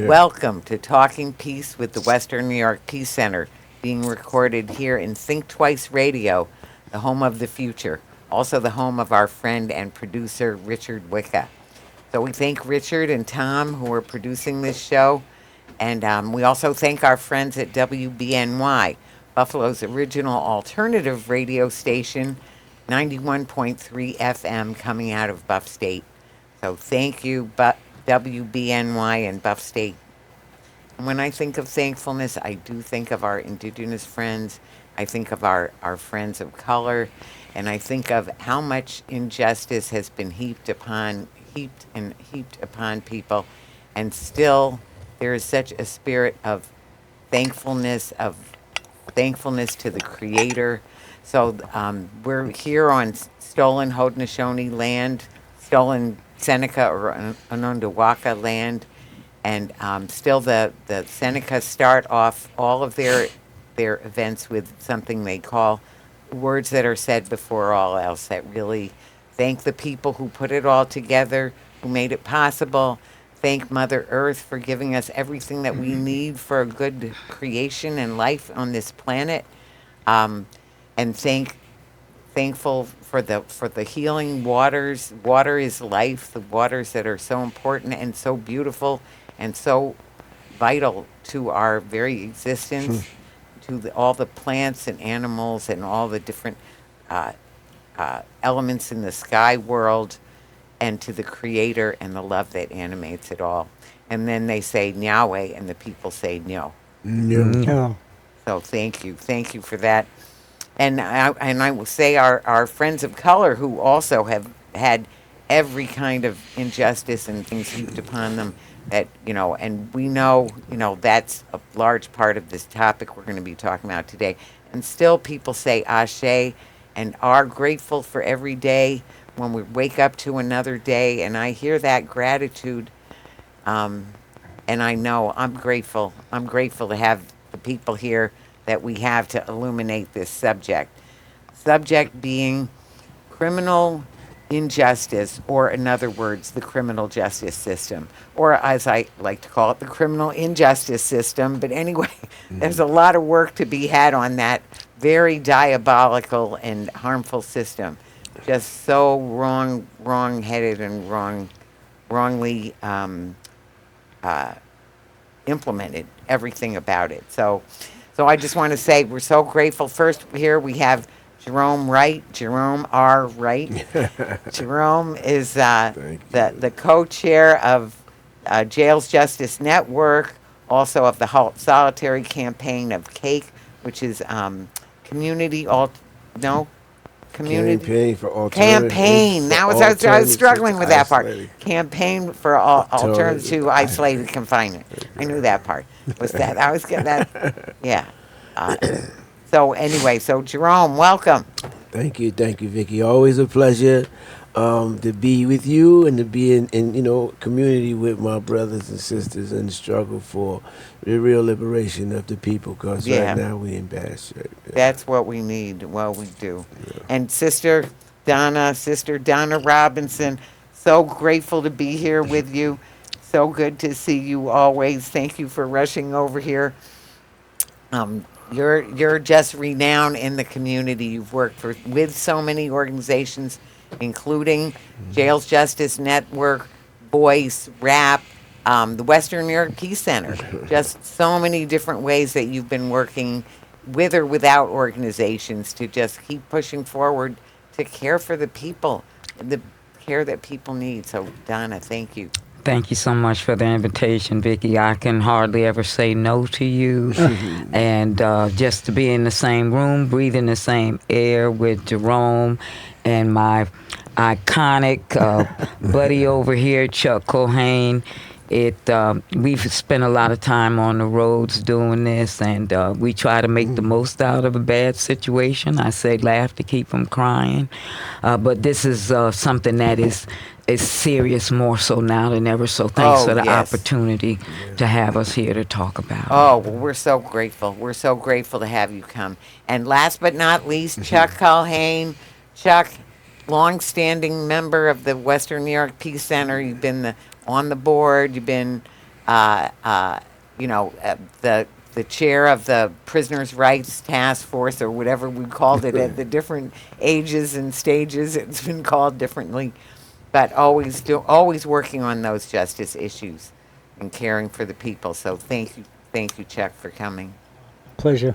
Welcome to Talking Peace with the Western New York Peace Center, being recorded here in Think Twice Radio, the home of the future, also the home of our friend and producer, Richard Wicca. So we thank Richard and Tom, who are producing this show, and we also thank our friends at WBNY, Buffalo's original alternative radio station, 91.3 FM, coming out of Buff State. So thank you, WBNY and Buff State. And when I think of thankfulness, I do think of our indigenous friends. I think of our friends of color, and I think of how much injustice has been heaped upon people, and still there is such a spirit of thankfulness to the Creator. So we're here on stolen Haudenosaunee land, stolen Seneca or Onondaga land, and still the Seneca start off all of their events with something they call words that are said before all else, that really thank the people who put it all together, who made it possible. Thank Mother Earth for giving us everything that we need for a good creation and life on this planet, and thankful for the healing waters. Water is life. The waters that are so important and so beautiful and so vital to our very existence, to all the plants and animals and all the different elements in the sky world, and to the Creator and the love that animates it all. And then they say Nyahweh, and the people say Nyo. No. So thank you for that. And I will say our friends of color, who also have had every kind of injustice and things heaped upon them, that, and we know, that's a large part of this topic we're going to be talking about today. And still people say Ashe and are grateful for every day when we wake up to another day. And I hear that gratitude, and I know I'm grateful. I'm grateful to have the people here that we have to illuminate this subject. Subject being criminal injustice, or in other words, the criminal justice system, or as I like to call it, the criminal injustice system. But anyway, there's a lot of work to be had on that very diabolical and harmful system. Just so wrong-headed and wrongly implemented, everything about it. So I just want to say we're so grateful. First, here we have Jerome Wright, Jerome R. Wright. Jerome is the co-chair of Jails Justice Network, also of the HALTsolitary campaign of CAKE, which is community Campaign for alternative. Campaign. That was I was struggling with that part. Campaign for alternative to isolated confinement. I knew that part. Was that I was getting that? Yeah. So anyway, Jerome, welcome. Thank you, Vicky. Always a pleasure to be with you and to be in community with my brothers and sisters in the struggle for the real liberation of the people. Because right now we in bad shape. Yeah. That's what we need. Well, we do. Yeah. And Sister Donna Robinson, so grateful to be here with you. So good to see you always. Thank you for rushing over here. You're just renowned in the community. You've worked with so many organizations, including Jails Justice Network, Voice, RAP, the Western New York Peace Center. Just so many different ways that you've been working with or without organizations to just keep pushing forward to care for the people, the care that people need. So, Donna, thank you. Thank you so much for the invitation, Vicki. I can hardly ever say no to you. And just to be in the same room, breathing the same air with Jerome and my iconic buddy over here, Chuck Culhane. We've spent a lot of time on the roads doing this, and we try to make the most out of a bad situation. I say laugh to keep from crying. But this is something that is serious, more so now than ever. So thanks for the opportunity to have us here to talk about it. Well, we're so grateful. We're so grateful to have you come. And last but not least, Chuck Culhane. Chuck, long-standing member of the Western New York Peace Center. You've been on the board. You've been uh, uh, the chair of the Prisoners' Rights Task Force, or whatever we called it at the different ages and stages. It's been called differently, but always working on those justice issues and caring for the people. So thank you, Chuck, for coming. Pleasure.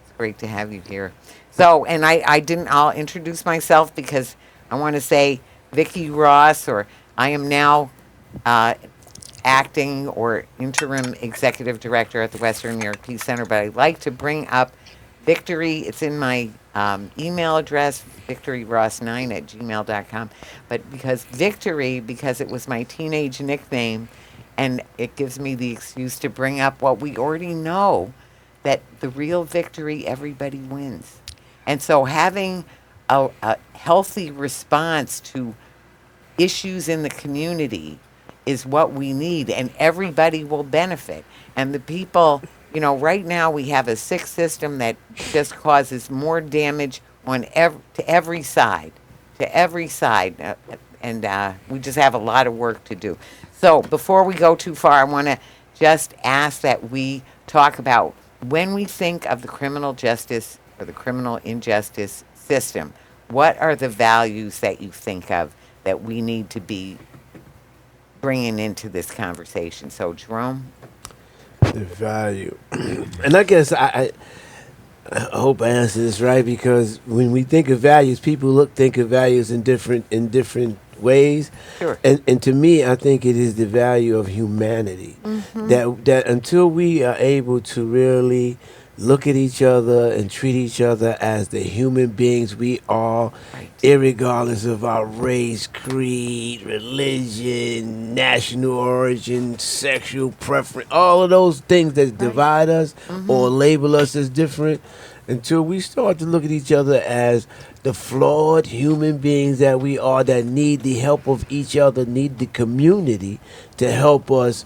It's great to have you here. So, and I didn't. I'll introduce myself because I want to say Vicki Ross, or I am now uh, acting or interim executive director at the Western New York Peace Center. But I'd like to bring up Victory. It's in my email address, victoryross9@gmail.com. But because it was my teenage nickname, and it gives me the excuse to bring up what we already know, that the real victory, everybody wins. And so having a healthy response to issues in the community is what we need, and everybody will benefit. And the people, right now we have a sick system that just causes more damage to every side, and we just have a lot of work to do. So before we go too far, I want to just ask that we talk about, when we think of the criminal justice or the criminal injustice system, what are the values that you think of that we need to be bringing into this conversation? So, Jerome? The value. And I guess I hope I answer this right, because when we think of values, people think of values in different ways. Sure. And to me, I think it is the value of humanity. That until we are able to really look at each other and treat each other as the human beings we are, Right. irregardless of our race, creed, religion, national origin, sexual preference, all of those things that divide us or label us as different, until we start to look at each other as the flawed human beings that we are, that need the help of each other, need the community to help us.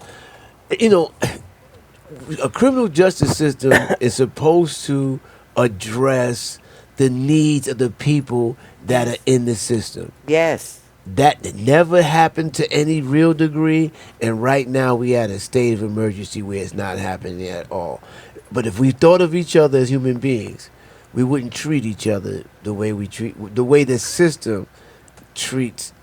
A criminal justice system is supposed to address the needs of the people that are in the system. Yes. That never happened to any real degree, and right now we at a state of emergency where it's not happening at all. But if we thought of each other as human beings, we wouldn't treat each other the way the system treats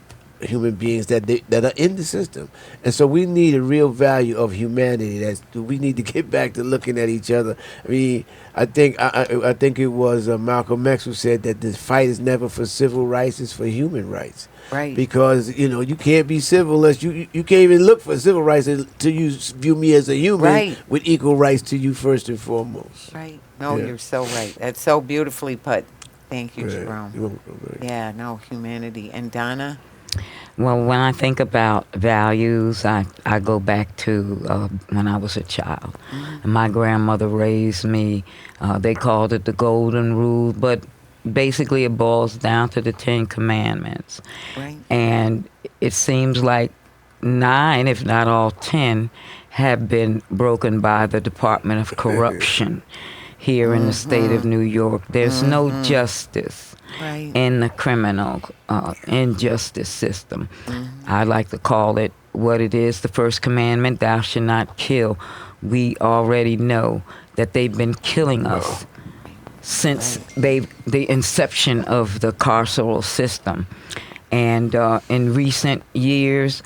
human beings that are in the system. And so we need a real value of humanity. We need to get back to looking at each other. I mean, I think it was Malcolm X who said that the fight is never for civil rights, it's for human rights. Right. Because you can't be civil unless you can't even look for civil rights until you view me as a human, Right. with equal rights to you first and foremost. Right. No, Yeah. you're so right. That's so beautifully put. Thank you, Right. Jerome. You're welcome. Yeah, no, humanity. And Donna? Well, when I think about values, I go back to when I was a child. And my grandmother raised me. They called it the Golden Rule, but basically it boils down to the 10 Commandments. Right. And it seems like 9, if not all 10, have been broken by the Department of Corruption here in the state of New York. There's no justice Right. in the criminal injustice system. I like to call it what it is. The first commandment, thou shalt not kill. We already know that they've been killing us since the inception of the carceral system. And in recent years,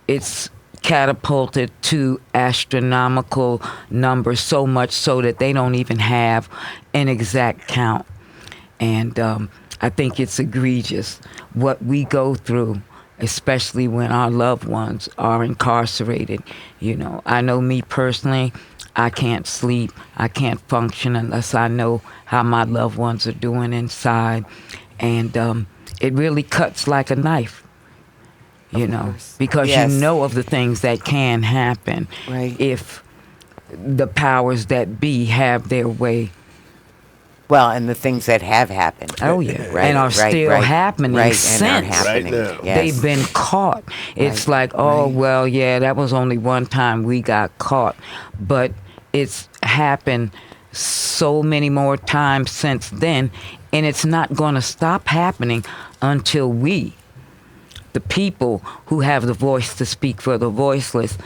it's catapulted to astronomical numbers, so much so that they don't even have an exact count. And I think it's egregious what we go through, especially when our loved ones are incarcerated. I know me personally, I can't sleep, I can't function unless I know how my loved ones are doing inside. And it really cuts like a knife, because Yes. you know of the things that can happen Right. if the powers that be have their way. Well, and the things that have happened. Oh, yeah. Right, And are right, still right. happening Right, since. and are happening. Right now. Yes. They've been caught. It's like, oh, right. well, yeah, that was only one time we got caught. But it's happened so many more times since then, and it's not going to stop happening until we, the people who have the voice to speak for the voiceless,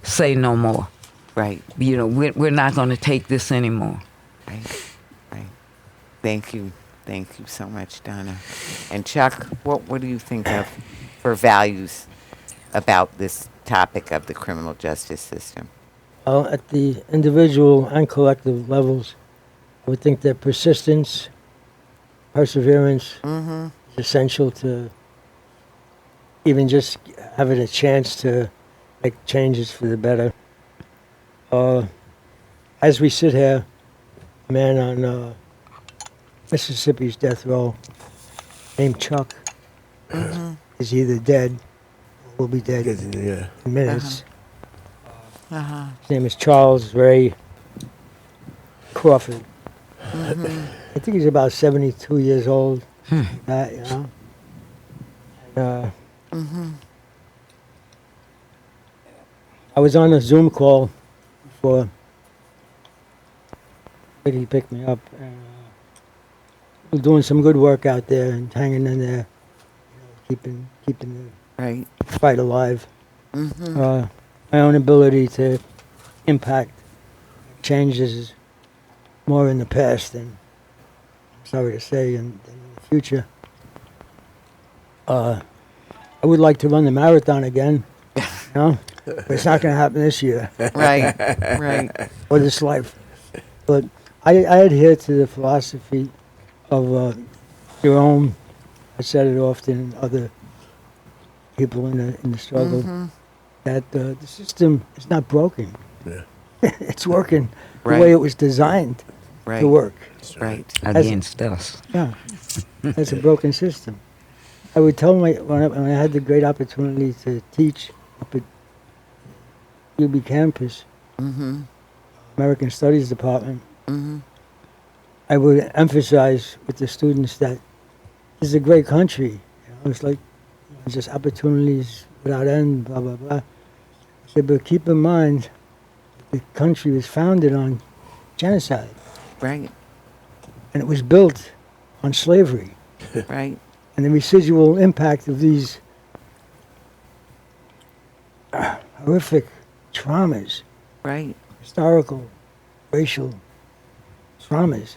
say no more. Right. You know, we're not going to take this anymore. Right. Right. Thank you. Thank you so much, Donna. And Chuck, what do you think of for values about this topic of the criminal justice system? At the individual and collective levels, I would think that persistence, perseverance Mm-hmm. is essential to even just having a chance to make changes for the better. As we sit here, a man on Mississippi's death row named Chuck Mm-hmm. is either dead or will be dead Yeah. in minutes. Uh-huh. His name is Charles Ray Crawford. Mm-hmm. I think he's about 72 years old. That, you know. And, Mm-hmm. I was on a Zoom call before he picked me up. And, we're doing some good work out there and hanging in there, keeping Right. the fight alive. Mm-hmm. My own ability to impact changes is more in the past than, I'm sorry to say, than in the future. I would like to run the marathon again, you know, but it's not going to happen this year Right. Right. or this life. But I adhere to the philosophy of Jerome. I said it often, other people in the struggle, Mm-hmm. that the system is not broken. Yeah. It's working the Right. way it was designed Right. to work. Right. Against us. Yeah, it's a broken system. I would tell when I had the great opportunity to teach up at UB campus, Mm-hmm. American Studies Department, Mm-hmm. I would emphasize with the students that this is a great country. You know, it's like just opportunities without end, blah, blah, blah. I said, but keep in mind, the country was founded on genocide, Right. and it was built on slavery. Right. And the residual impact of these horrific traumas, Right. historical, racial traumas,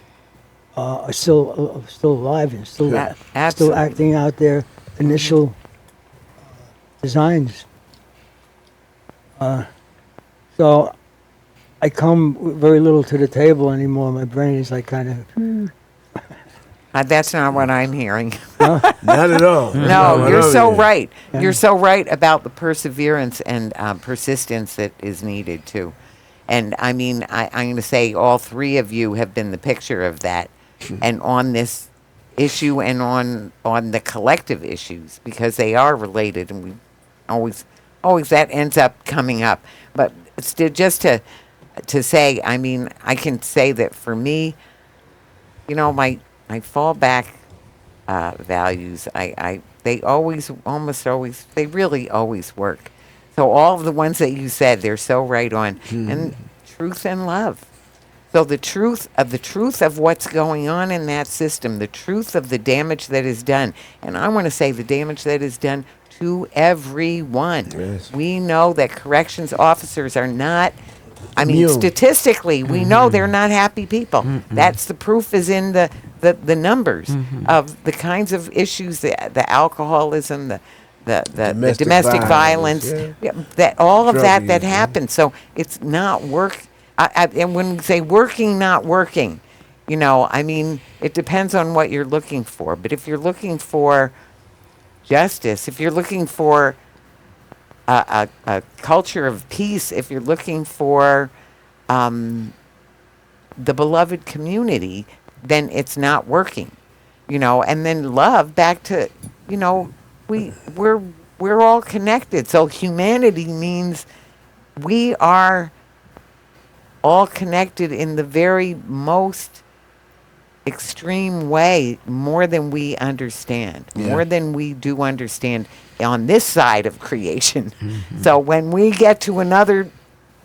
are still alive and still Absolutely. acting out their initial designs. So I come with very little to the table anymore. My brain is like kind of That's not what I'm hearing. Not at all. No, you're so right. Yeah. You're so right about the perseverance and persistence that is needed too. And I mean, I'm going to say all three of you have been the picture of that, and on this issue and on the collective issues, because they are related, and we always that ends up coming up. But just to say, I mean, I can say that for me, you know, my fallback values, they really always work. So all of the ones that you said, they're so right on. And truth and love. So the truth of what's going on in that system, the truth of the damage that is done. And I want to say the damage that is done to everyone. Yes. We know that corrections officers are not, I mean, Immune. statistically, we know they're not happy people. That's the proof is in the numbers of the kinds of issues, the alcoholism, the domestic violence, yeah. that all of Drug that use, yeah. happens. So it's not work. And when we say working, not working, you know, I mean, it depends on what you're looking for. But if you're looking for justice, if you're looking for a culture of peace, if you're looking for the beloved community, then it's not working, you know. And then love, back to, you know, we're all connected. So humanity means we are all connected in the very most extreme way, more than we understand, more than we do understand on this side of creation. So when we get to another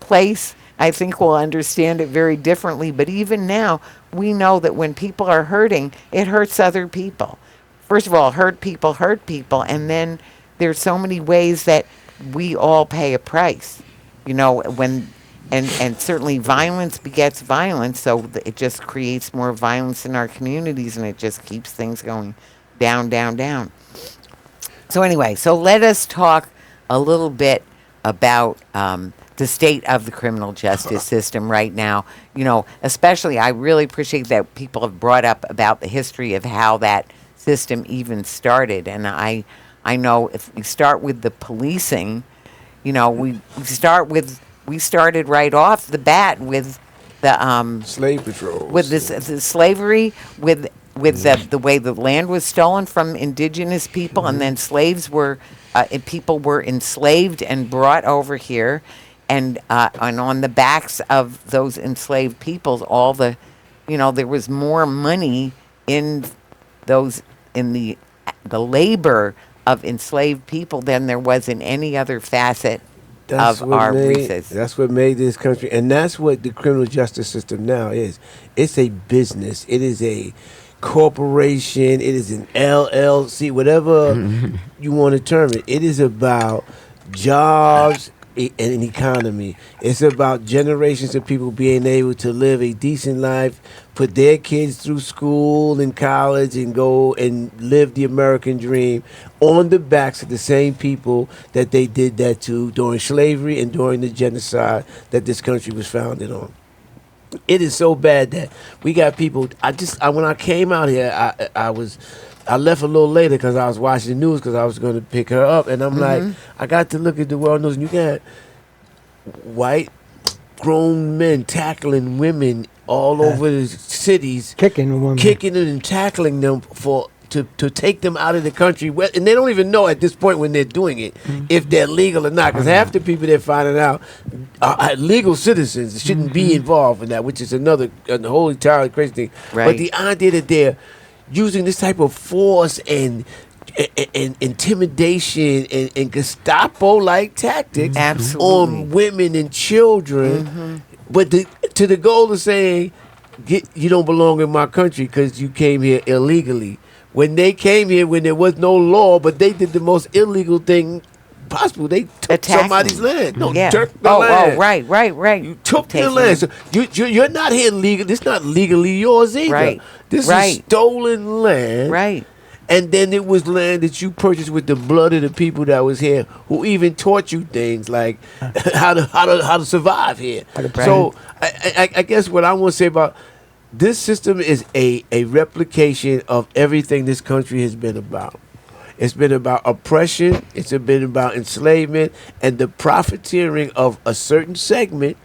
place, I think we'll understand it very differently. But even now, we know that when people are hurting, it hurts other people. First of all, hurt people, and then there's so many ways that we all pay a price. when and certainly violence begets violence, so it just creates more violence in our communities, and it just keeps things going down, down, down. So anyway, so let us talk a little bit about the state of the criminal justice system right now. Especially I really appreciate that people have brought up about the history of how that system even started. And I know if we start with the policing, we started right off the bat with the Slave patrols. with the slavery, with the way the land was stolen from indigenous people, and then slaves were people were enslaved and brought over here, and on the backs of those enslaved peoples, there was more money in the labor of enslaved people than there was in any other facet of our races. That's what made this country, and that's what the criminal justice system now is. It's a business. It is a corporation. It is an LLC, whatever you want to term it. It is about jobs and an economy. It's about generations of people being able to live a decent life, put their kids through school and college, and go and live the American dream on the backs of the same people that they did that to during slavery and during the genocide that this country was founded on. It is so bad that we got people. When I came out here, I left a little later because I was watching the news because I was going to pick her up, and I'm like, I got to look at the world news, and you got white grown men tackling women all over the cities, Kicking women. kicking them and tackling them to take them out of the country, and they don't even know at this point when they're doing it if they're legal or not. Because half the people they're finding out are legal citizens, shouldn't be involved in that, which is a whole entirely crazy thing. Right. But the idea that they're using this type of force and intimidation and Gestapo-like tactics Absolutely. on women and children, but to the goal of saying, you don't belong in my country because you came here illegally. When they came here, when there was no law, but they did the most illegal thing possible. They took Attack somebody's them. land. No, Yeah. took the land. Right. You took their Taking land. them. So you're not here legal. It's not legally yours either. Right. This Right. is stolen land. Right. And then it was land that you purchased with the blood of the people that was here, who even taught you things like how to survive here. So I guess what I want to say about this system is a replication of everything this country has been about. It's been about oppression. It's been about enslavement and the profiteering of a certain segment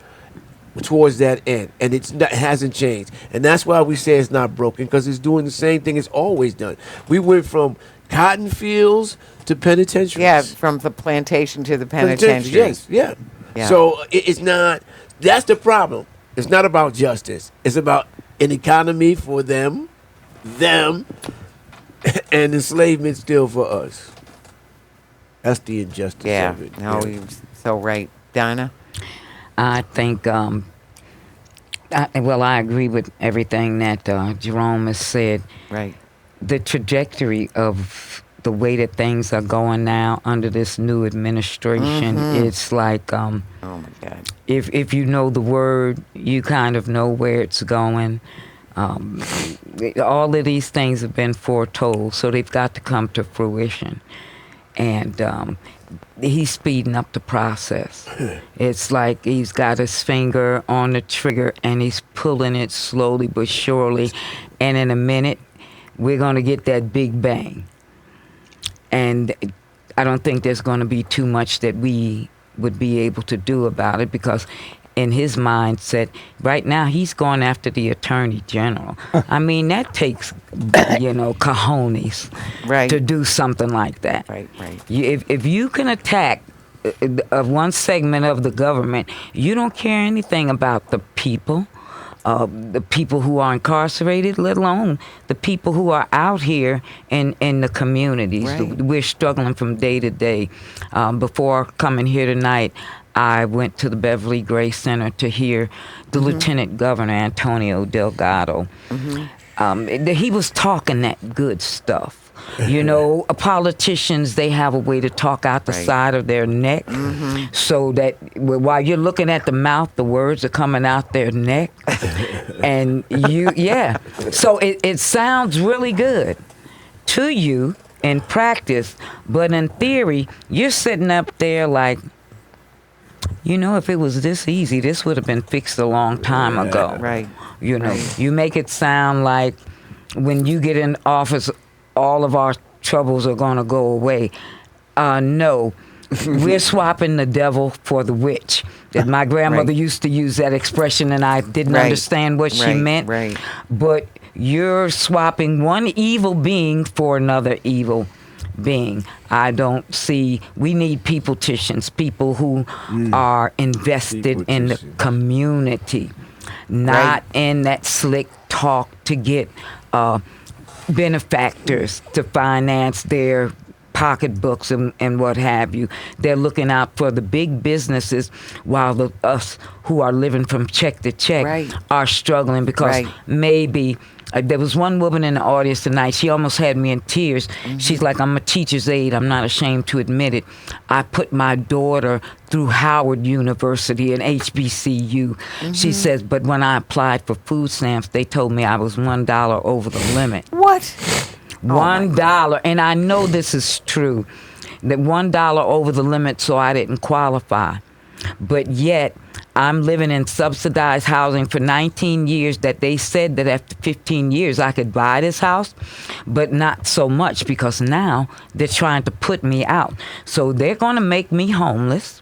towards that end. And it hasn't changed. And that's why we say it's not broken, because it's doing the same thing it's always done. We went from cotton fields to penitentiaries. Yeah, from the plantation to the penitentiary. Yes, yeah. So it's not, that's the problem. It's not about justice. It's about an economy for them, and enslavement still for us. That's the injustice Yeah. of it. No, you're so right. Donna? I think, I agree with everything that Jerome has said. Right. The trajectory of the way that things are going now under this new administration, it's like, Oh, my God. if you know the word, you kind of know where it's going. All of these things have been foretold, so they've got to come to fruition. And he's speeding up the process. It's like he's got his finger on the trigger and he's pulling it slowly but surely. And in a minute, we're going to get that big bang. And I don't think there's going to be too much that we would be able to do about it, because in his mindset, right now, he's going after the Attorney General. I mean, that takes, cojones to do something like that. Right. If you can attack one segment of the government, you don't care anything about the people who are incarcerated, let alone the people who are out here in the communities. Right. We're struggling from day to day. Before coming here tonight, I went to the Beverly Gray Center to hear the Lieutenant Governor, Antonio Delgado. He was talking that good stuff You know, politicians, they have a way to talk out the Right. side of their neck, so that while you're looking at the mouth, the words are coming out their neck. And so it sounds really good to you in practice, but in theory, you're sitting up there like, you know, if it was this easy, this would have been fixed a long time ago. Right. You know, Right. you make it sound like when you get in office, all of our troubles are going to go away. No, we're swapping the devil for the witch. My grandmother Right. used to use that expression, and I didn't Right. understand what she Right. meant. Right. But you're swapping one evil being for another evil being. I don't see. We need peopleticians, people who are invested in the Peopleticians. community, not in that slick talk to get benefactors to finance their pocketbooks and what have you. They're looking out for the big businesses while us who are living from check to check Right. are struggling because Right. maybe there was one woman in the audience tonight. She almost had me in tears. She's like, I'm a teacher's aide. I'm not ashamed to admit it. I put my daughter through Howard University and HBCU. She says, but when I applied for food stamps, they told me I was $1 over the limit. What? $1. And I know this is true. That $1 over the limit, so I didn't qualify. But yet, I'm living in subsidized housing for 19 years that they said that after 15 years I could buy this house, but not so much because now they're trying to put me out. So they're going to make me homeless.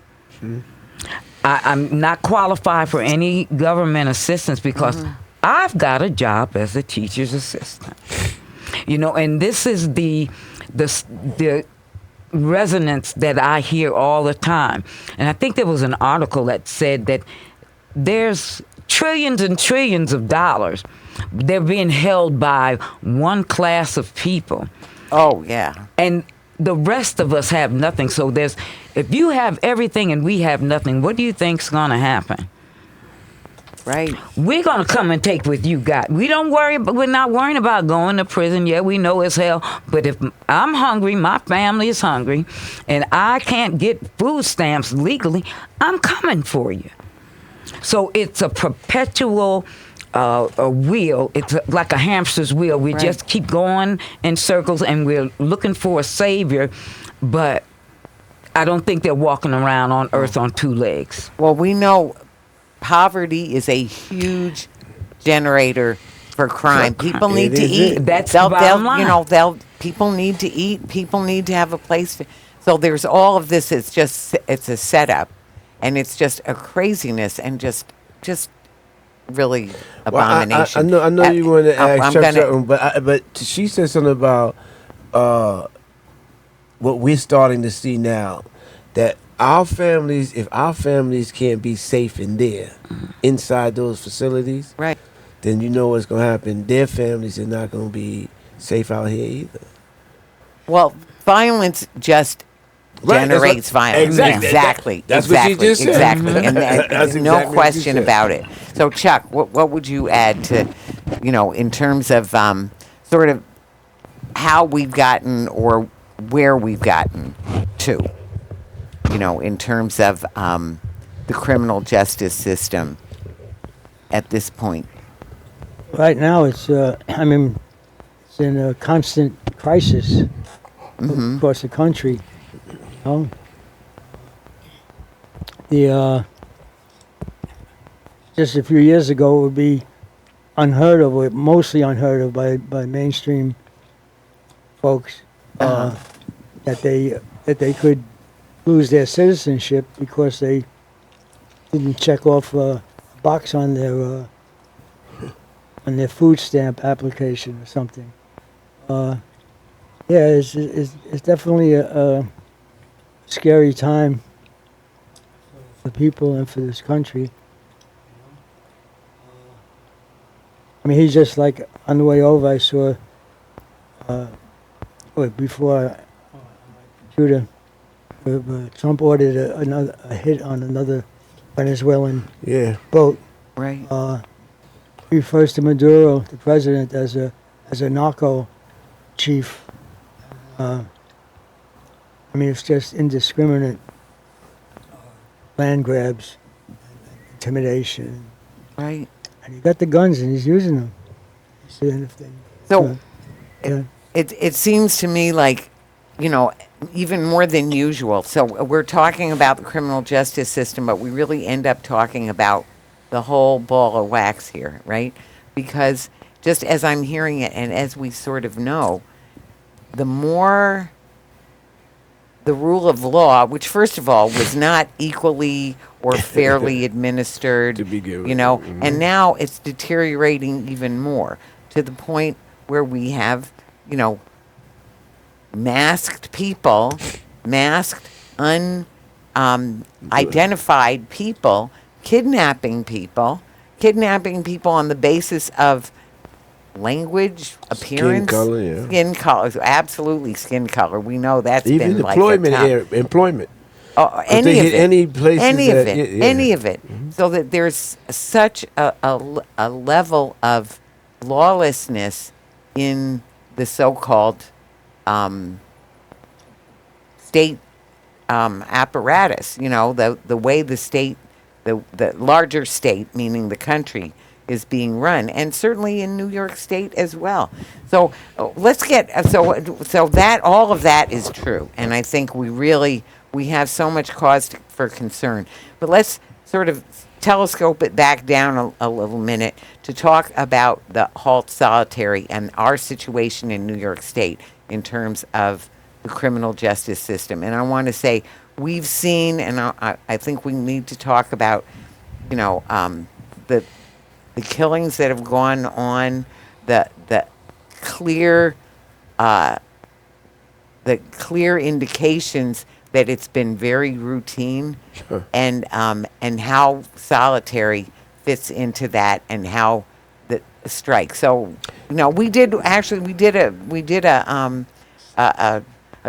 I'm not qualified for any government assistance because I've got a job as a teacher's assistant. You know, and this is the resonance that I hear all the time. And I think there was an article that said that there's trillions and trillions of dollars. They're being held by one class of people. Oh, yeah. And the rest of us have nothing. So if you have everything and we have nothing, what do you think's going to happen? Right. We're going to come and take what you got. We're not worrying about going to prison. Yeah, we know it's hell. But if I'm hungry, my family is hungry, and I can't get food stamps legally, I'm coming for you. So it's a perpetual a wheel. It's like a hamster's wheel. We Right. just keep going in circles, and we're looking for a savior, but I don't think they're walking around on earth on two legs. Well, we know poverty is a huge generator for crime. People need to It is eat. it. That's the bottom line. People need to eat. People need to have a place to. So there's all of this. It's a setup, and it's just a craziness and just really abomination. I know you want to I'm ask gonna- something, but she said something about what we're starting to see now, that if our families can't be safe in there, inside those facilities, Right. then you know what's going to happen. Their families are not going to be safe out here either. Well, violence just Right, that's generates what- violence. exactly. Exactly. That's what she exactly, just said. Exactly. And That's there's exactly no what she question said. about it. So, Chuck, what would you add to, in terms of sort of how we've gotten or where we've gotten to, in terms of the criminal justice system at this point? Right now, it's it's in a constant crisis across the country. Just a few years ago, it would be unheard of, or mostly unheard of by mainstream folks, that they could lose their citizenship because they didn't check off a box on their food stamp application or something. It's definitely a scary time for people and for this country. I mean, he's just like on the way over. I saw before on my computer, Trump ordered a hit on another Venezuelan boat. Right. He refers to Maduro, the president, as a narco chief. I mean, it's just indiscriminate land grabs, intimidation, Right. and he got the guns and he's using them. So, then if they, So yeah. it seems to me like, even more than usual. So we're talking about the criminal justice system, but we really end up talking about the whole ball of wax here, right? Because just as I'm hearing it, and as we sort of know, the more the rule of law, which first of all was not equally or fairly administered, To begin with. and now it's deteriorating even more to the point where we have, masked people, masked, unidentified people, kidnapping people on the basis of language, appearance, color, yeah. skin color, absolutely skin color. We know that's Even been like employment a top, area, employment. any they of hit it, any places any of that- it, yeah. any of it. So that there's such a level of lawlessness in the so-called state apparatus. The way the state, the larger state, meaning the country, is being run, and certainly in New York State as well. So let's get so that all of that is true, and I think we have so much cause for concern. But let's sort of telescope it back down a little minute to talk about the HALTsolitary and our situation in New York State in terms of the criminal justice system. And I want to say we've seen, and I think we need to talk about, the killings that have gone on, the clear indications that it's been very routine, Sure. and how solitary fits into that, and how the strike. So, we did a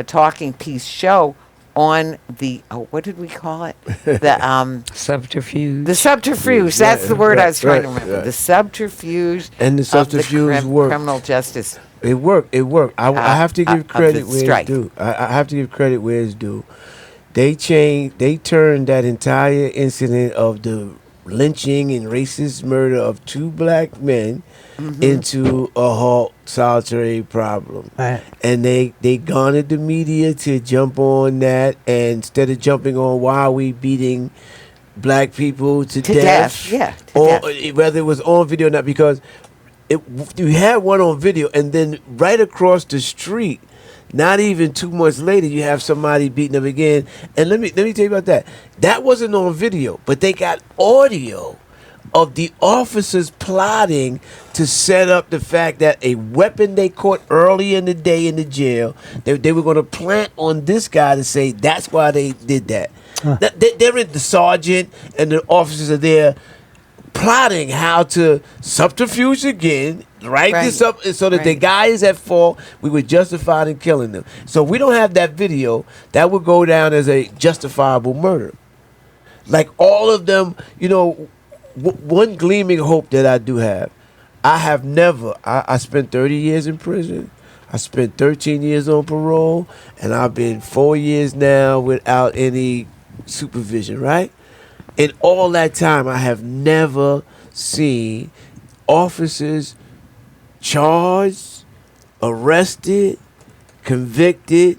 talking piece show on the what did we call it? The Subterfuge. the subterfuge. That's the word I was trying to right, remember. right. The subterfuge. And the of subterfuge worked. criminal justice. It worked. I have to give of credit the where strike. it's due. I have to give credit where it's due. They turned that entire incident of the lynching and racist murder of 2 black men into a HALTsolitary problem. Right. And they garnered the media to jump on that, and instead of jumping on why are we beating black people to death, Yeah. To or death. whether it was on video or not, because you had one on video, and then right across the street, not even 2 months later, you have somebody beating them again. And let me tell you about that. That wasn't on video, but they got audio of the officers plotting to set up the fact that a weapon they caught early in the day in the jail, they were going to plant on this guy to say that's why they did that. They're in the sergeant and the officers are there plotting how to subterfuge again, write this up so that the Right. guy is at fault. We were justified in killing them. So we don't have that video. That would go down as a justifiable murder. Like all of them, one gleaming hope that I do have. I spent 30 years in prison. I spent 13 years on parole, and I've been 4 years now without any supervision, right? In all that time, I have never seen officers charged, arrested, convicted,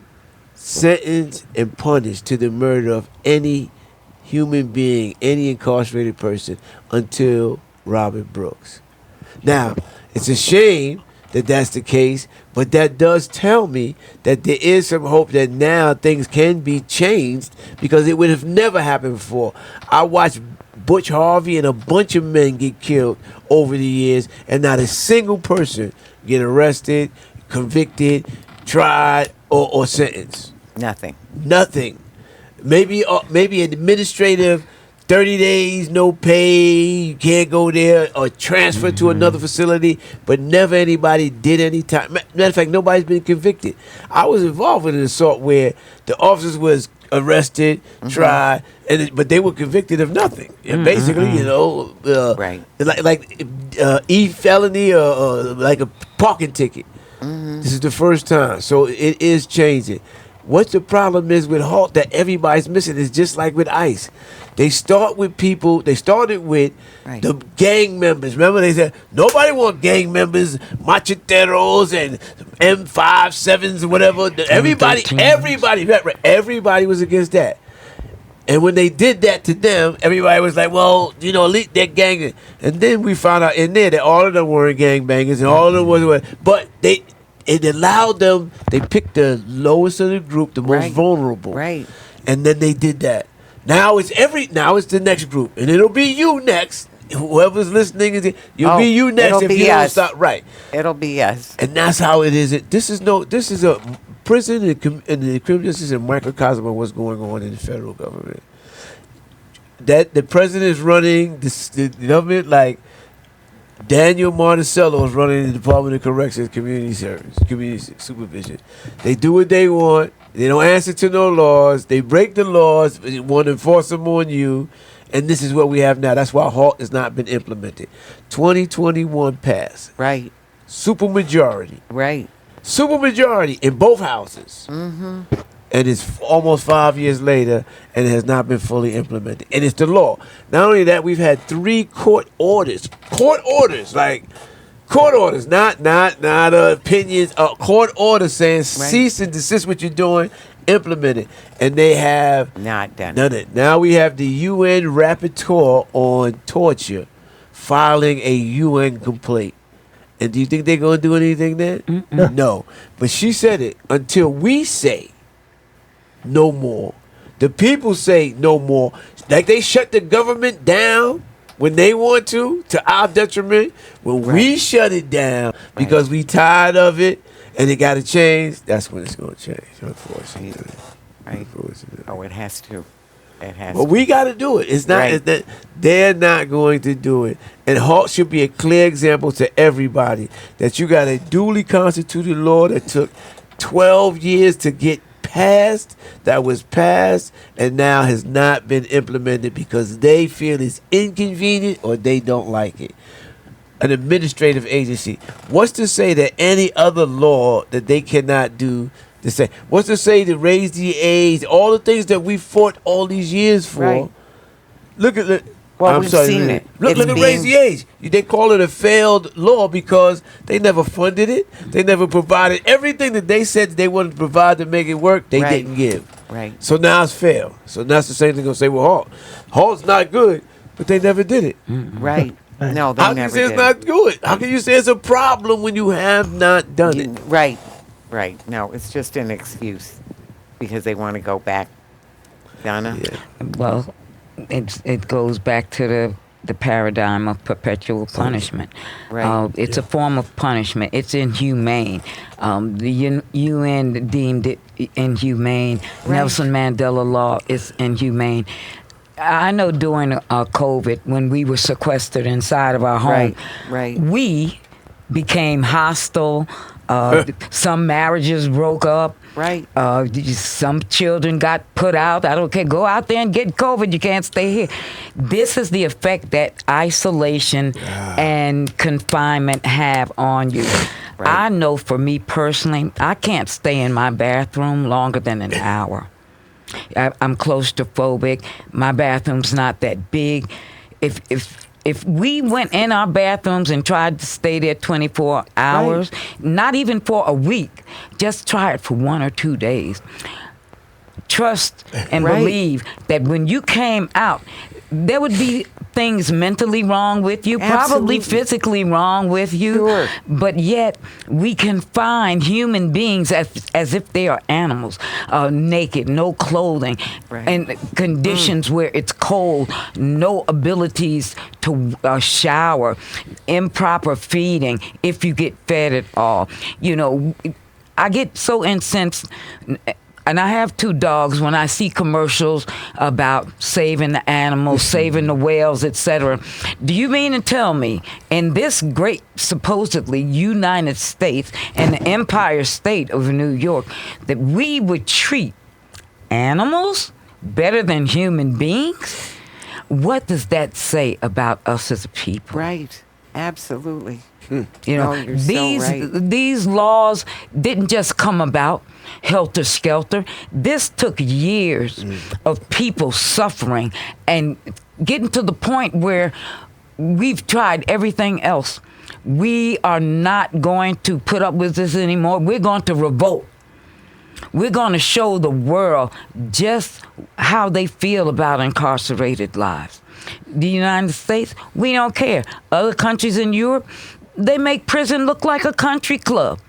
sentenced, and punished to the murder of any human being, any incarcerated person, until Robert Brooks. Now, it's a shame that that's the case, but that does tell me that there is some hope that now things can be changed, because it would have never happened before. I watched Butch Harvey and a bunch of men get killed over the years, and not a single person get arrested, convicted, tried, or sentenced. Nothing. Nothing. Maybe administrative, 30 days, no pay, you can't go there, or transfer to another facility, but never anybody did any time. Matter of fact, nobody's been convicted. I was involved in an assault where the officers was arrested, tried, but they were convicted of nothing. And basically, Right. like felony or like a parking ticket. This is the first time, so it is changing. What the problem is with HALT that everybody's missing is just like with ICE. They start with people. They started with Right. the gang members. Remember, they said nobody want gang members, macheteros and M57s and whatever. Everybody, everybody was against that. And when they did that to them, everybody was like, well, you know, they're gang. And then we found out in there that all of them were gangbangers and all of them was, but it allowed them, they picked the lowest of the group, the most Right. vulnerable. Right. And then they did that. Now it's the next group. And it'll be you next. Whoever's listening, you'll be you next it'll if be you don't us. stop right. It'll be us. And that's how it is. This is a prison and the criminal justice is a microcosm of what's going on in the federal government. That the president is running the government like Daniel Marticello is running the Department of Corrections, Community Service, Community Supervision. They do what they want. They don't answer to no laws. They break the laws. They want to enforce them on you. And this is what we have now. That's why HALT has not been implemented. 2021 passed. Right. Supermajority. Right. Supermajority in both houses. Mm-hmm. And it's almost 5 years later, and it has not been fully implemented. And it's the law. Not only that, we've had 3 court orders. Not opinions. Court orders saying cease and desist what you're doing, implement it. And they have Not done. done it. Now we have the UN rapporteur on torture filing a UN complaint. And do you think they're going to do anything then? No. But she said it. Until we say no more. The people say no more. Like they shut the government down when they want to our detriment. When we shut it down because we tired of it and it got to change, that's when it's going to change, unfortunately. Right. Unfortunately. Oh, it has to. It has But to. we got to do it. It's not Right. that they're not going to do it. And HALT should be a clear example to everybody that you got a duly constituted law that took 12 years to get passed, that was passed, and now has not been implemented because they feel it's inconvenient or they don't like it. An administrative agency. What's to say that any other law that they cannot do to say? What's to say to raise the age? All the things that we fought all these years for. Right. Look at it. Well, we've seen it. Look It's at raise being- the age. They call it a failed law because they never funded it. They never provided everything that they said they wanted to provide to make it work. They Right. didn't give. Right. So now it's failed. So that's the same thing. Gonna say, well, HALT's not good, but they never did it. Right. No, they How can you never say it's did. not good? How can you say it's a problem when you have not done it? Right. Right. No, it's just an excuse because they want to go back. Donna? Yeah. Well, it goes back to the paradigm of perpetual punishment. Right. It's a form of punishment. It's inhumane. The UN deemed it inhumane. Right. Nelson Mandela law is inhumane. I know during COVID, when we were sequestered inside of our home, Right. we became hostile. Some marriages broke up. Right. Some children got put out. I don't care. Go out there and get COVID. You can't stay here. This is the effect that isolation and confinement have on you. Right. I know for me personally, I can't stay in my bathroom longer than an hour. I'm claustrophobic. My bathroom's not that big. If we went in our bathrooms and tried to stay there 24 hours, not even for a week, just try it for 1 or 2 days. Trust and Right. believe that when you came out, there would be things mentally wrong with you, probably Absolutely. physically wrong with you, Sure. but yet we can find human beings as if they are animals, naked, no clothing, Right. and conditions where it's cold, no abilities to shower, improper feeding, if you get fed at all. You know, I get so incensed. And I have 2 dogs. When I see commercials about saving the animals, saving the whales, etc., do you mean to tell me in this great, supposedly United States and the Empire State of New York that we would treat animals better than human beings? What does that say about us as a people? Right. Absolutely. You know, No, you're so right. these laws didn't just come about helter skelter. This took years of people suffering and getting to the point where we've tried everything else. We are not going to put up with this anymore. We're going to revolt. We're going to show the world just how they feel about incarcerated lives. The United States, we don't care. Other countries in Europe, they make prison look like a country club.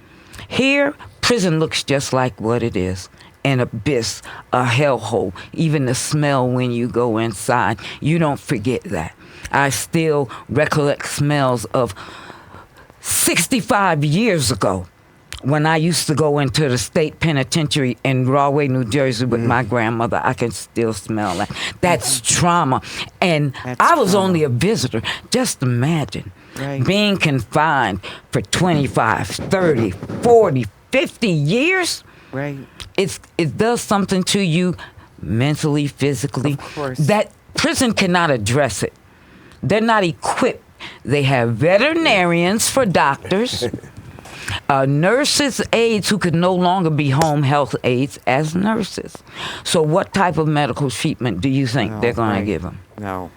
Here, prison looks just like what it is. An abyss, a hellhole. Even the smell when you go inside, you don't forget that. I still recollect smells of 65 years ago when I used to go into the state penitentiary in Rahway, New Jersey with my grandmother. I can still smell that. That's trauma. And That's I was trauma. only a visitor. Just imagine being confined for 25, 30, 40, 50 years. Right. It does something to you mentally, physically. Of course. That prison cannot address it. They're not equipped. They have veterinarians for doctors, nurses, aides who could no longer be home health aides as nurses. So what type of medical treatment do you think No, they're going right. to give them? No.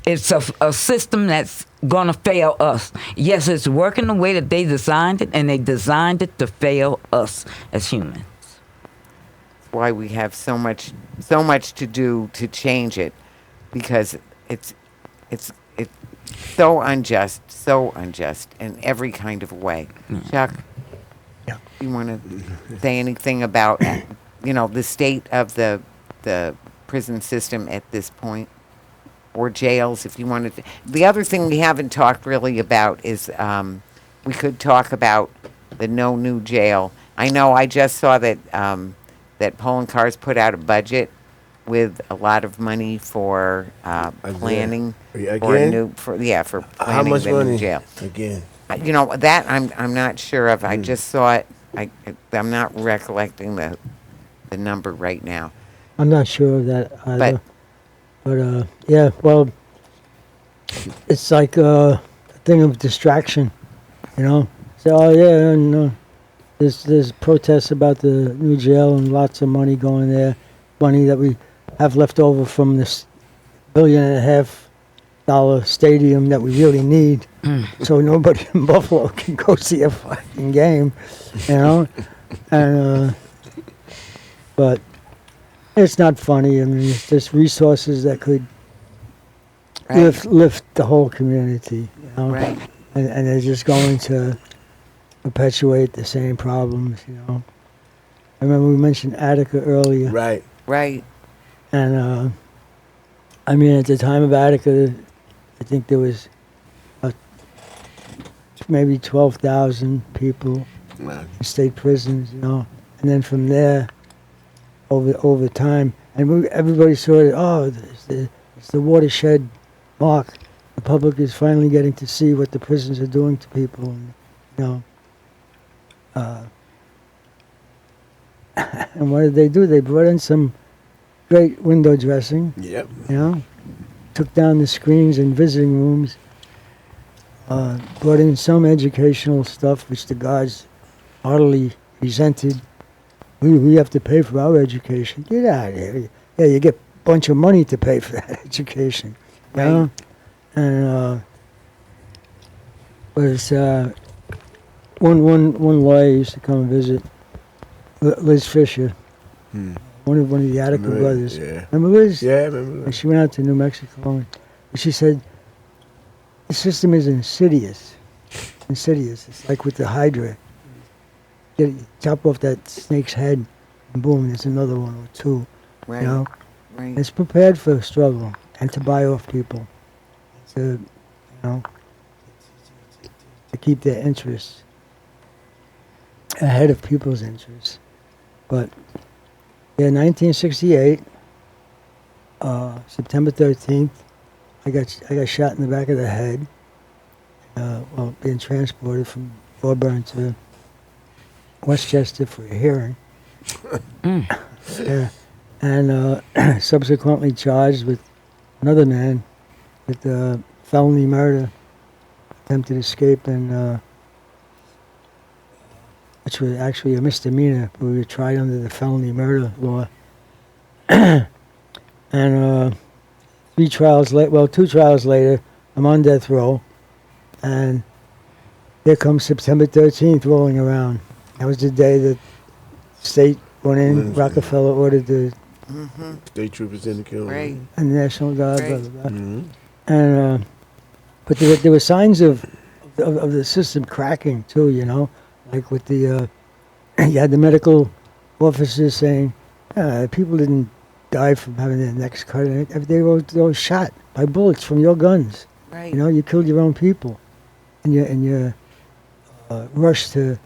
It's a system that's going to fail us. Yes, it's working the way that they designed it, and they designed it to fail us as humans. That's why we have so much to do to change it, because it's so unjust in every kind of way. Chuck, Yeah. you want to say anything about the state of the prison system at this point, or jails, if you wanted to? The other thing we haven't talked really about is we could talk about the no new jail. I know I just saw that that Poland Cars put out a budget with a lot of money for planning for a Again? new for planning How much the new money? jail. Again. That I'm not sure of. I just saw it. I'm not recollecting the number right now. I'm not sure of that either. But yeah, well, it's like a thing of distraction, you know. So, oh yeah, no, there's protests about the new jail and lots of money going there, money that we have left over from this $1.5 billion stadium that we really need, so nobody in Buffalo can go see a fucking game, you know. And but it's not funny. I mean, it's just resources that could Right. lift the whole community, you know. Right. And they're just going to perpetuate the same problems, you know. I remember we mentioned Attica earlier. Right. Right. And, I mean, at the time of Attica, I think there was maybe 12,000 people Wow. in state prisons, you know. And then from there, over time, and everybody saw it, it's the watershed mark. The public is finally getting to see what the prisons are doing to people, and, you know. And what did they do? They brought in some great window dressing, Yep. you know, took down the screens in visiting rooms, brought in some educational stuff, which the guards heartily resented. We have to pay for our education. Get out of here. Yeah, you get a bunch of money to pay for that education. You Right. know? And was one lawyer used to come and visit, Liz Fisher, one of the Attica Remember- brothers. yeah. Remember Liz? Yeah, I remember And that. she went out to New Mexico, and she said, the system is insidious. Insidious. It's like with the Hydra. Chop off that snake's head, and boom, there's another one or two. Right. You know? Right. It's prepared for struggle and to buy off people. To, to keep their interests ahead of people's interests. But, yeah, 1968, September 13th, I got shot in the back of the head while being transported from Auburn to Westchester for a hearing. Yeah. And subsequently charged with another man with felony murder attempted escape, and which was actually a misdemeanor. We were tried under the felony murder law. And 2 trials later, I'm on death row, and here comes September 13th rolling around. That was the day that state went in, Wednesday. Rockefeller ordered the State troopers in the killing. Right. and National Guard, Right. blah, blah, blah. Mm-hmm. And but there were signs of the system cracking too, you know, like with the you had the medical officers saying people didn't die from having their necks cut, and they were shot by bullets from your guns. Right. You know, you killed your own people, and you rush to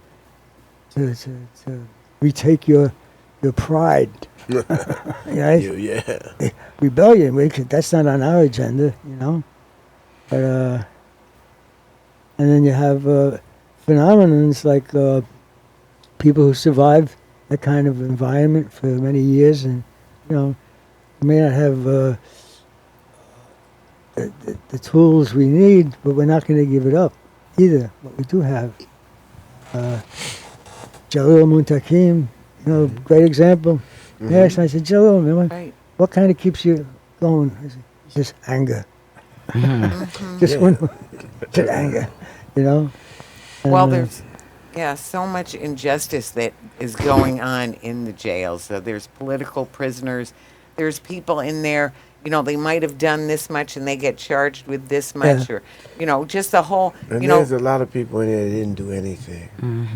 retake your pride. Right? Yeah. Rebellion. That's not on our agenda, you know. But and then you have phenomenons like people who survive that kind of environment for many years, and you know, we may not have the tools we need, but we're not going to give it up either. What we do have, Jalil Muntakim, you know, great example. Mm-hmm. Yes, I said, Jalil, man, Right. what kind of keeps you going? I said, just anger. Just just anger, you know. And, Well, there's so much injustice that is going on in the jails. So there's political prisoners. There's people in there, you know, they might have done this much and they get charged with this much, or, you know, just the whole, And you know, there's a lot of people in there that didn't do anything.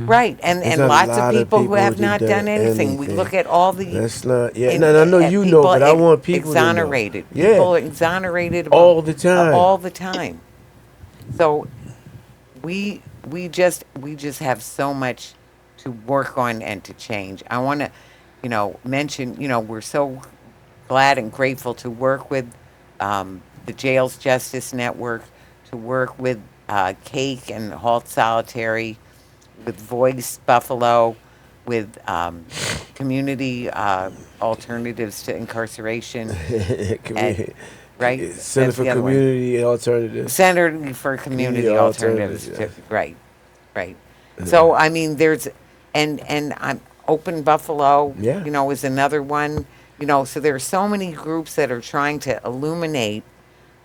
right. And There's and a lots lot of of people who people have who not didn't done do anything. We anything. look at all the That's not. Yeah, and- no, I know and you know, people but I want people exonerated. to know. Yeah. People exonerated All the time. all the time. So we just have so much to work on and to change. I want to, you know, mention, you know, we're so glad and grateful to work with the Jails Justice Network, to work with Cake and HALTsolitary, with Voice Buffalo, with community alternatives to incarceration, Community- right? Center That's for the other one. Community Alternatives. Center for Community Community Alternatives. Alternatives, Right, right. So, I mean, there's, and I'm, Open Buffalo, Yeah. you know, is another one. You know, so there are so many groups that are trying to illuminate,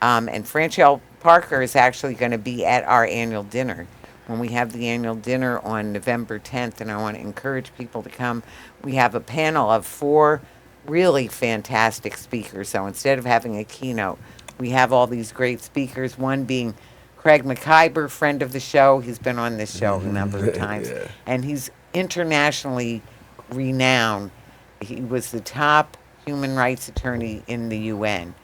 and Franchelle Parker is actually going to be at our annual dinner when we have the annual dinner on November 10th, and I want to encourage people to come. We have a panel of 4 really fantastic speakers. So instead of having a keynote, we have all these great speakers, one being Craig McIver, friend of the show. He's been on this show a number of times, Yeah. and he's internationally renowned. He was the top human rights attorney in the UN,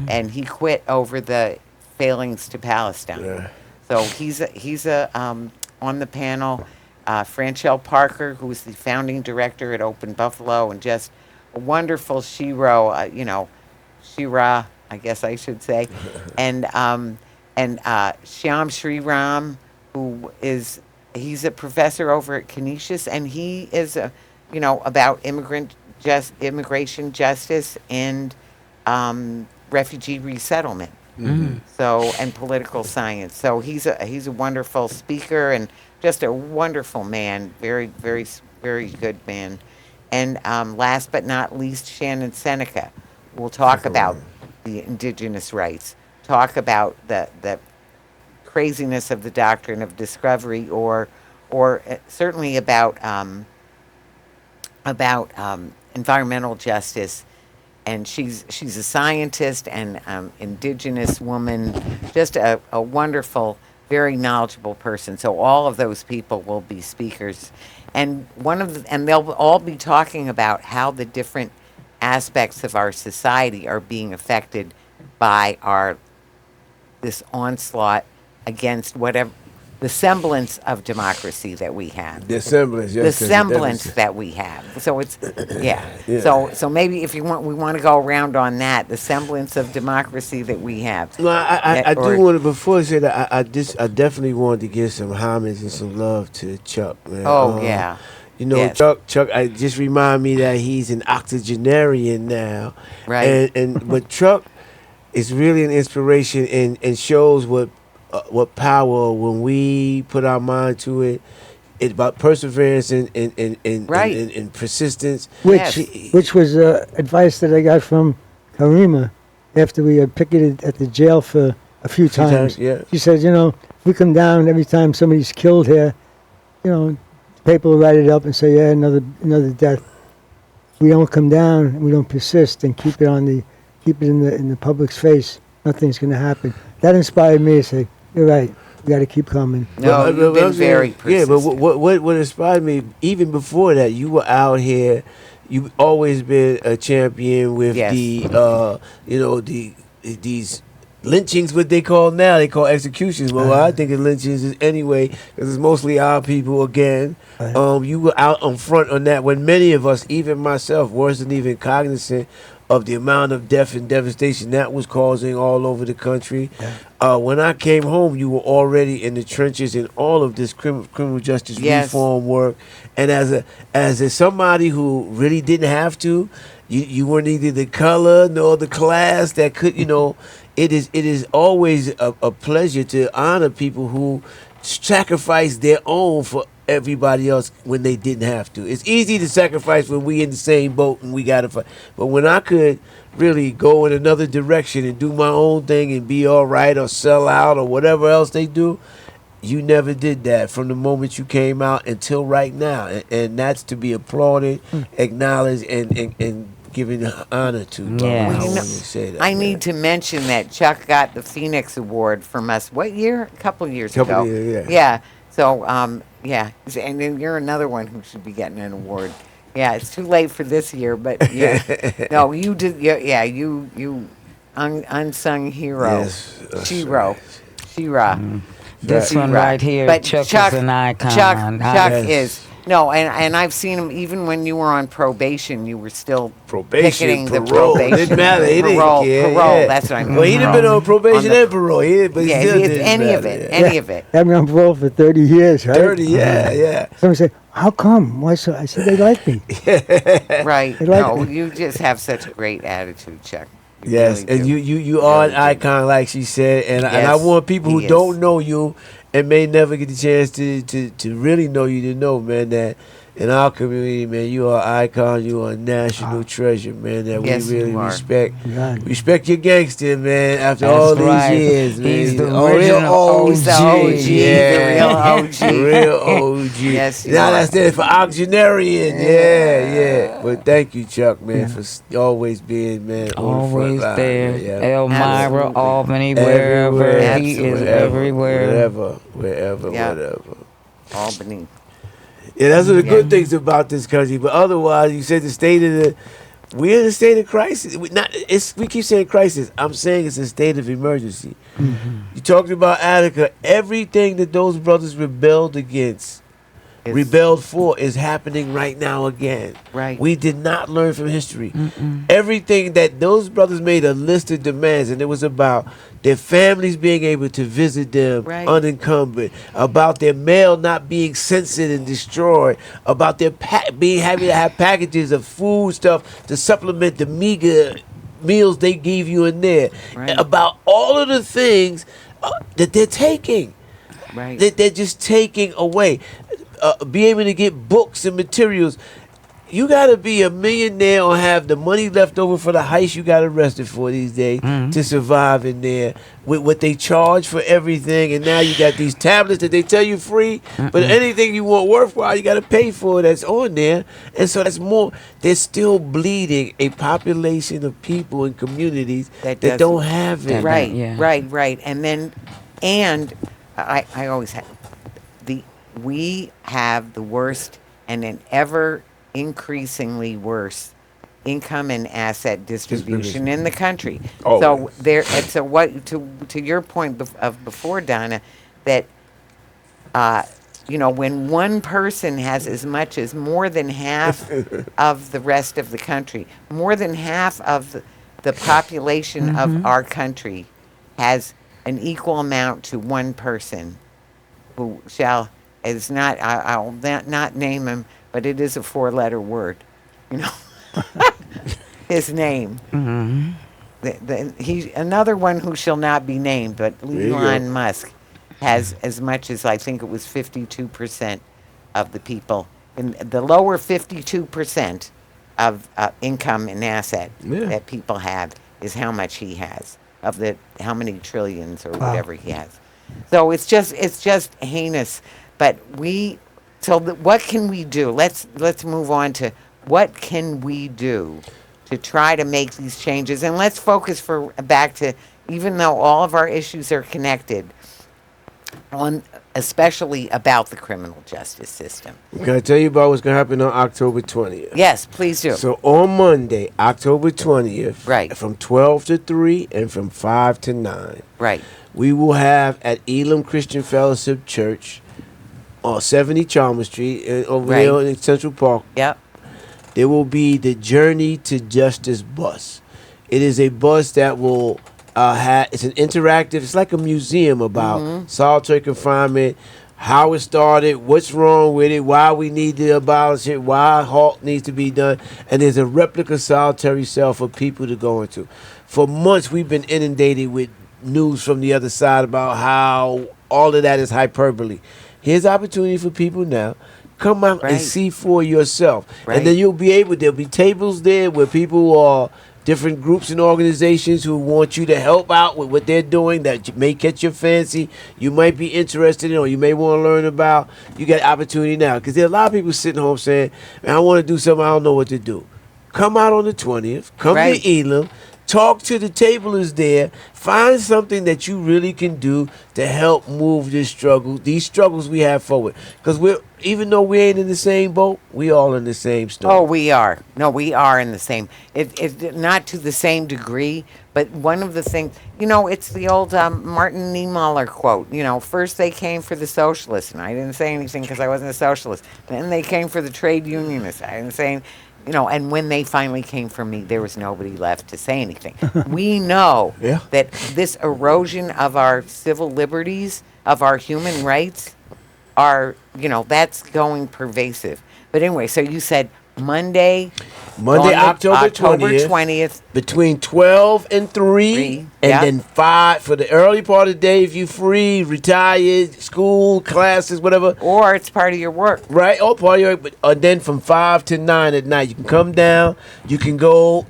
and he quit over the failings to Palestine. Yeah. So he's on the panel. Franchelle Parker, who is the founding director at Open Buffalo, and just a wonderful shiro, you know, Shira, I guess I should say, and Shyam Sriram, he's a professor over at Canisius, and he is you know, about immigration justice and refugee resettlement. So, and political science. So he's a wonderful speaker and just a wonderful man. Very, very, very good man. And last but not least, Shannon Seneca will talk about the indigenous rights, talk about the craziness of the doctrine of discovery, or certainly about environmental justice. And she's a scientist and indigenous woman, just a wonderful, very knowledgeable person. So all of those people will be speakers, and they'll all be talking about how the different aspects of our society are being affected by this onslaught against whatever the semblance of democracy that we have. The semblance, yes. The semblance that we have. So it's yeah. Yeah. So maybe if you want, we want to go around on that. The semblance of democracy that we have. No, I Or- do want to, before I say that, I definitely wanted to give some homage and some love to Chuck, man. Oh yeah. You know, Yes. Chuck, I just remind me that he's an octogenarian now. Right. But Chuck is really an inspiration and shows what what power when we put our mind to it. It's about perseverance Right. and persistence. Yes. Which was advice that I got from Karima after we had picketed at the jail for a few times. Yeah. She said, if we come down every time somebody's killed here, the paper will write it up and say, yeah, another death. We don't come down and we don't persist and keep it in the public's face. Nothing's going to happen. That inspired me to say, you're right. We got to keep coming. No, you've been very persistent. Yeah, but what inspired me even before that, you were out here. You've always been a champion with Yes. these lynchings. What they call now, they call executions. Well, I think of lynchings is anyway because it's mostly our people again. You were out on front on that when many of us, even myself, wasn't even cognizant of the amount of death and devastation that was causing all over the country. When I came home, you were already in the trenches in all of this criminal justice reform work. And as somebody who really didn't have to, you weren't either the color nor the class that could, it is always a pleasure to honor people who sacrifice their own for everybody else when they didn't have to. It's easy to sacrifice when we in the same boat and we got to fight. But when I could really go in another direction and do my own thing and be all right or sell out or whatever else they do, you never did that from the moment you came out until right now. And that's to be applauded, acknowledged, and given honor to. Yeah. I want to say that. I need to mention that Chuck got the Phoenix Award from us. What year? A couple years ago. Years, yeah. Yeah. So, yeah. And then you're another one who should be getting an award. Yeah, it's too late for this year, but yeah. No, you did. Yeah, you unsung hero. Yes, that's Shiro. right. Shira. This one right here, But Chuck is an icon. Chuck Yes. is. No, and I've seen him even when you were on probation. You were still picketing the parole. probation. Didn't matter. He didn't parole, care. parole. Yeah. That's what I mean. Well, he'd have been on probation and parole. But Yeah, still it's didn't any matter. of it. Yeah. Any of it. I've been on parole for 30 years, right? 30, yeah. Someone said, how come? Why so? I said, they like me. Right. They like No, me. you just have such a great attitude, Chuck. You Yes, really and do. you are an Really do. icon, like she said, and I Yes, want people who he is. don't know you and may never get the chance to really know you to know, man, that in our community, man, you are an icon, you are a national treasure, man, that Yes, we really you are. respect. God. Respect your gangster, man, after That's all these right. years, man. He's the real original OG. He's the OG, Yeah. the real OG. Real OG. Yes, you now are. that's it for octogenarian. Yeah. But thank you, Chuck, man, for always being, man, on the front Always line, there. man. Yeah. Elmira, Absolutely. Albany, Everywhere. wherever. He is Absolutely. everywhere. Wherever. Yeah. Albany. Yeah, that's one of the Yeah. good things about this country. But otherwise, you said we're in a state of crisis. We keep saying crisis. I'm saying it's a state of emergency. You talked about Attica. Everything that those brothers rebelled against, rebelled for, is happening right now again. Right. We did not learn from history. Everything that those brothers made a list of demands, and it was about their families being able to visit them Right. unencumbered, about their mail not being censored and destroyed, about their having to have packages of food stuff to supplement the meager meals they gave you in there, Right. about all of the things that they're taking. Right. That they're just taking away. Be able to get books and materials. You gotta be a millionaire or have the money left over for the heist you got arrested for these days to survive in there with what they charge for everything. And now you got these tablets that they tell you free, but anything you want worthwhile, you gotta pay for that's on there. And so that's more. They're still bleeding a population of people and communities that doesn't- don't have it. Right, Yeah. right. And I always have we have the worst and an ever increasingly worse income and asset distribution in the country. Always. So what to your point of before, Donna, that when one person has as much as more than half of the rest of the country, more than half of the population of our country has an equal amount to one person who is not, I'll not name him, but it is a 4-letter word, his name. He's another one who shall not be named, but Elon Musk. has as much as, I think it was 52% of the people, in the lower 52% of income and asset Yeah. that people have is how much he has, of the how many trillions or Wow. whatever he has. So it's just heinous. But what can we do? Let's move on to what can we do to try to make these changes, and let's focus back to, even though all of our issues are connected, on especially about the criminal justice system. Can I tell you about what's going to happen on October 20th? Yes, please do. So on Monday, October 20th, Right. from 12 to 3 and from 5 to 9, Right. we will have at Elam Christian Fellowship Church on 70 Chalmers Street over Right. there in Central Park. Yep. There will be the Journey to Justice bus. It is a bus that will it's an interactive, it's like a museum about solitary confinement, how it started, what's wrong with it, why we need to abolish it, why HALT needs to be done, and there's a replica solitary cell for people to go into. For months, we've been inundated with news from the other side about how all of that is hyperbole. Here's opportunity for people now. Come out and Right. see for yourself. Right. And then there'll be tables there where people are different groups and organizations who want you to help out with what they're doing that may catch your fancy, you might be interested in, or you may want to learn about. You got opportunity now. Because there are a lot of people sitting home saying, "Man, I want to do something, I don't know what to do." Come out on the 20th. Come Right. to Elam. Talk to the tablers there. Find something that you really can do to help move these struggles we have forward. Because even though we ain't in the same boat, we all in the same storm. Oh, we are. No, we are in the same. It not to the same degree, but one of the things, it's the old Martin Niemöller quote. First they came for the socialists, and I didn't say anything because I wasn't a socialist. Then they came for the trade unionists. I didn't say anything. And when they finally came for me, there was nobody left to say anything. We know Yeah. that this erosion of our civil liberties, of our human rights, that's going pervasive. But anyway, so you said Monday, October 20th. 20th. Between 12 and 3, Three, and yeah. then 5 for the early part of the day if you free, retired, school, classes, whatever. Or it's part of your work. Right, all part of your, but then from 5 to 9 at night, you can come down. You can go,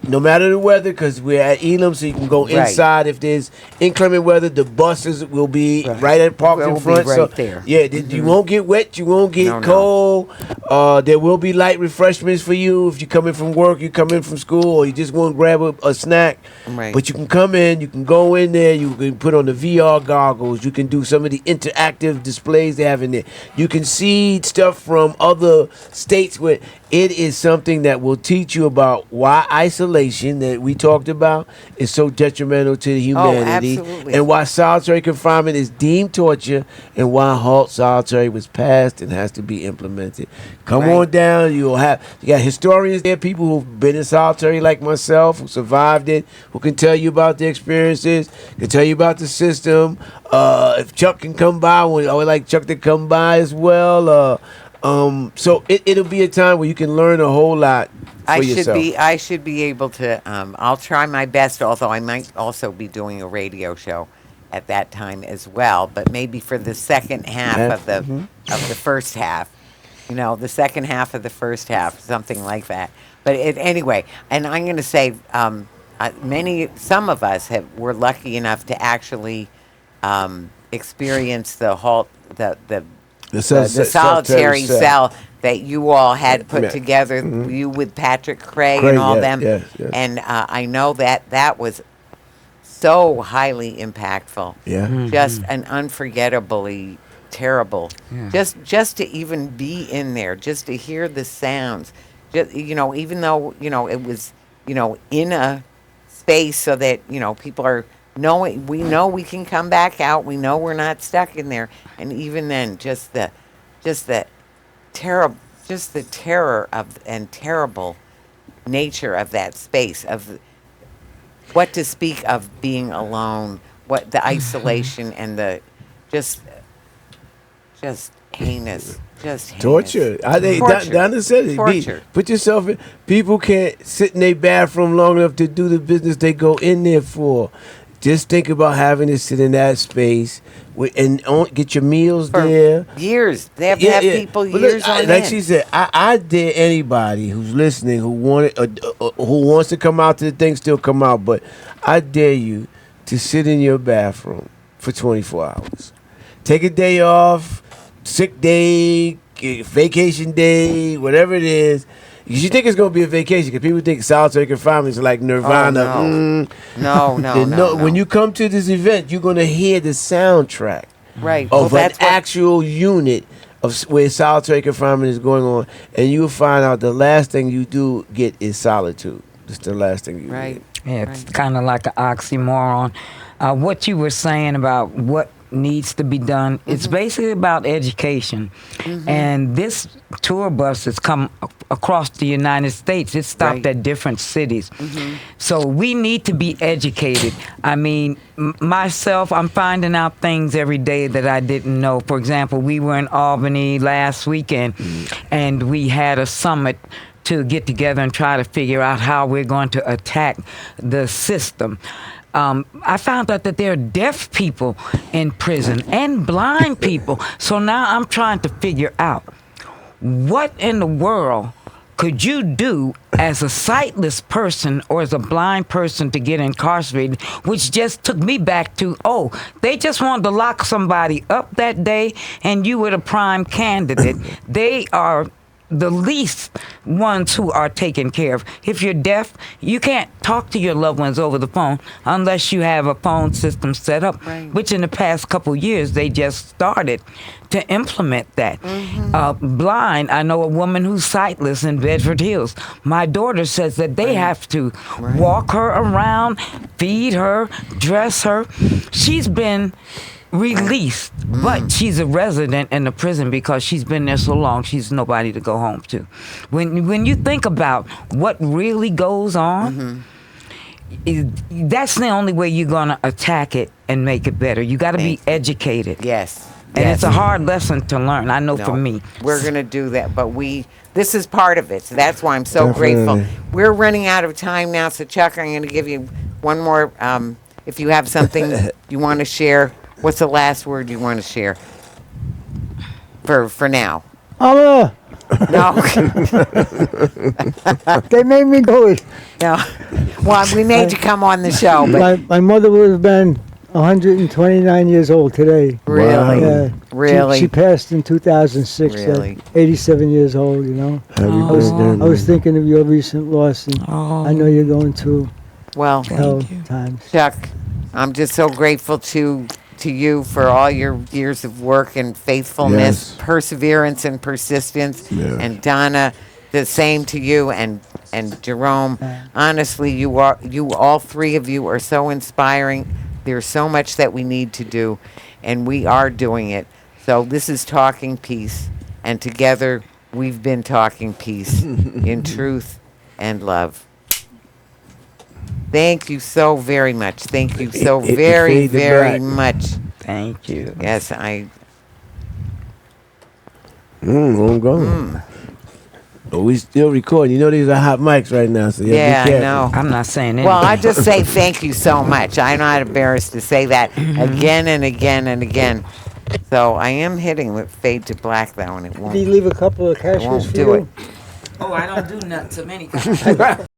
no matter the weather, because we're at Elam, so you can go Right. inside. If there's inclement weather, the buses will be right at parked Will in be front. right so there. yeah, you won't get wet, you won't get No, no. cold. There will be light refreshments for you if you come in from work, you come in from school, or you just want to grab a snack. Right. But you can come in, you can go in there, you can put on the VR goggles, you can do some of the interactive displays they have in there. You can see stuff from other states where it is something that will teach you about why isolation that we talked about is so detrimental to humanity, absolutely. and why solitary confinement is deemed torture, and why HALTsolitary was passed and has to be implemented. Come Right. on down. You got historians there, people who've been in solitary like myself, who survived it, who can tell you about their experiences, can tell you about the system. If Chuck can come by, I would like Chuck to come by as well. So it'll be a time where you can learn a whole lot for yourself. I should be able to. I'll try my best. Although I might also be doing a radio show at that time as well. But maybe for the second half of the first half. The second half of the first half, something like that. But anyway, and I'm going to say, some of us were lucky enough to actually experience the solitary cell that you all had put together, you with Patrick Craig and all them. Yes. And I know that was so highly impactful. Yeah. Just an unforgettably terrible. Yeah. Just to even be in there, just to hear the sounds. Just, even though, it was, in a space so that, people are knowing, we know we can come back out. We know we're not stuck in there. And even then, just the terror and terrible nature of that space, of what to speak of being alone, what the isolation and the just heinous. Just heinous. Torture. I think Torture. Donna said it. Torture. Put yourself in. People can't sit in their bathroom long enough to do the business they go in there for. just think about having to sit in that space and get your meals For there. years. They have to have people But years look, on like end. she said, I dare anybody who's listening who who wants to come out to the thing still come out. But I dare you to sit in your bathroom for 24 hours. Take a day off, sick day, vacation day, whatever it is. You think it's going to be a vacation because people think solitary confinement is like Nirvana. Oh, no. When you come to this event, you're going to hear the soundtrack Right. of Well, an that's what, actual unit of where solitary confinement is going on, and you'll find out the last thing you do get is solitude. It's the last thing you right. Yeah, it's kind of like an oxymoron. What you were saying about what needs to be done, it's basically about education. And this tour bus has come across the United States. It stopped Right. at different cities. So we need to be educated. I mean, myself, I'm finding out things every day that I didn't know. For example, we were in Albany last weekend, and we had a summit to get together and try to figure out how we're going to attack the system. I found out that there are deaf people in prison and blind people. So now I'm trying to figure out what in the world could you do as a sightless person or as a blind person to get incarcerated, which just took me back to, they just wanted to lock somebody up that day and you were the prime candidate. They are the least ones who are taken care of. If you're deaf, you can't talk to your loved ones over the phone unless you have a phone system set up, Right. which in the past couple years they just started to implement that. Blind, I know a woman who's sightless in Bedford Hills. My daughter says that they have to walk her around, feed her, dress her. She's been released, but she's a resident in the prison because she's been there so long. She's nobody to go home to. When you think about what really goes on, that's the only way you're gonna attack it and make it better. You got to be educated. Yes. And yes. it's a hard lesson to learn. I know No, for me. We're going to do that, but this is part of it. So that's why I'm so Definitely. grateful. We're running out of time now, so Chuck, I'm going to give you one more. If you have something you want to share, what's the last word you want to share? For now. Allah, No. they made me do it. No. Well, we made you come on the show, but My mother would have been 129 years old today. really, Yeah. really, She passed in 2006 Really? at 87 years old, you know. Happy I was birthday. thinking of your recent loss, and I know you're going through well, hell times. Chuck, I'm just so grateful to you for all your years of work and faithfulness, Yes. perseverance and persistence. Yeah. And Donna, the same to you, and Jerome. Honestly, you all three of you are so inspiring. There's so much that we need to do, and we are doing it. So this is Talking Peace, and together we've been talking peace in truth and love. Thank you so very much. Thank you so It very, faded very back. much. Thank you. Yes, I'm going. But we still recording. You know these are hot mics right now, so yeah, be I careful. know. I'm not saying anything. Well, I just say thank you so much. I'm not embarrassed to say that again and again and again. So I am hitting with fade to black though, and it Did he won't. leave a couple of cashews won't for do you? it. Oh, I don't do nuts of any kind.